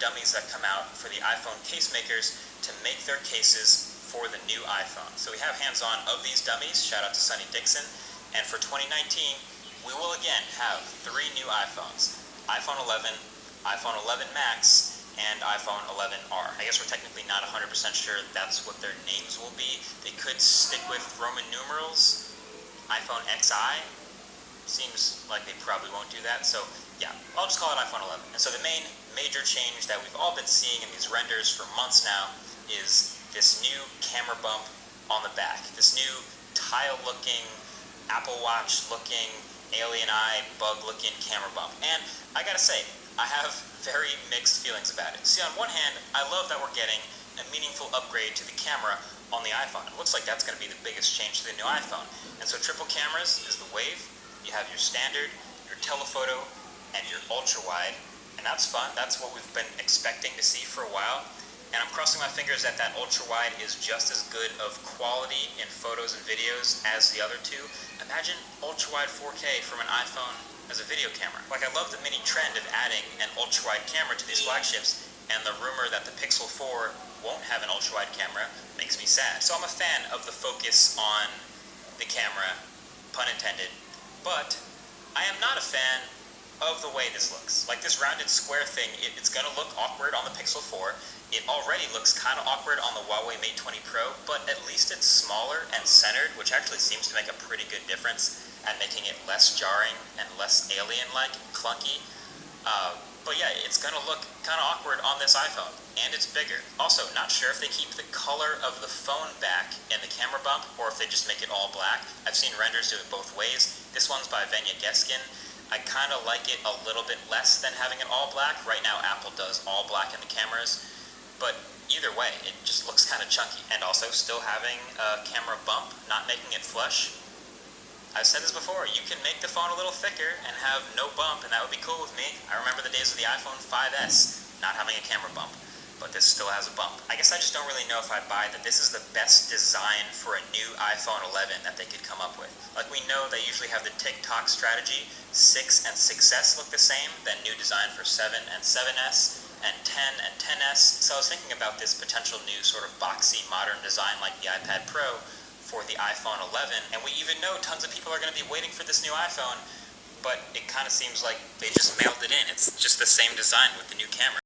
dummies that come out for the iPhone case makers to make their cases for the new iPhone. So we have hands-on of these dummies, shout out to Sonny Dixon, and for 2019, we will again have 3 new iPhones: iPhone 11, iPhone 11 Max, and iPhone 11R. I guess we're technically not 100% sure that's what their names will be. They could stick with Roman numerals. iPhone XI seems like they probably won't do that, so yeah, I'll just call it iPhone 11. And so the main major change that we've all been seeing in these renders for months now is this new camera bump on the back. This new tile-looking, Apple Watch-looking, alien eye, bug-looking camera bump. And I gotta say, I have very mixed feelings about it. See, on one hand, I love that we're getting a meaningful upgrade to the camera on the iPhone. It looks like that's going to be the biggest change to the new iPhone. And so triple cameras is the wave. You have your standard, your telephoto, and your ultra-wide. And that's fun. That's what we've been expecting to see for a while. And I'm crossing my fingers that that ultra-wide is just as good of quality in photos and videos as the other two. Imagine ultra-wide 4K from an iPhone as a video camera. Like, I love the mini trend of adding an ultra-wide camera to these flagships, and the rumor that the Pixel 4 won't have an ultra-wide camera makes me sad. So I'm a fan of the focus on the camera, pun intended, but I am not a fan of the way this looks. Like, this rounded square thing, it's gonna look awkward on the Pixel 4. It already looks kind of awkward on the Huawei Mate 20 Pro, but at least it's smaller and centered, which actually seems to make a pretty good difference at making it less jarring and less alien-like, clunky. But yeah, it's gonna look kind of awkward on this iPhone, and it's bigger. Also, not sure if they keep the color of the phone back in the camera bump, or if they just make it all black. I've seen renders do it both ways. This one's by Venya Geskin. I kind of like it a little bit less than having it all black. Right now, Apple does all black in the cameras, but either way, it just looks kind of chunky. And also, still having a camera bump, not making it flush. I've said this before, you can make the phone a little thicker and have no bump, and that would be cool with me. I remember the days of the iPhone 5S not having a camera bump, but this still has a bump. I guess I just don't really know if I buy that this is the best design for a new iPhone 11 that they could come up with. Like, we know they usually have the TikTok strategy. 6 and 6S look the same, then new design for 7 and 7S, and 10 and 10S. So I was thinking about this potential new sort of boxy modern design like the iPad Pro for the iPhone 11, and we even know tons of people are going to be waiting for this new iPhone, but it kind of seems like they just mailed it in. It's just the same design with the new camera.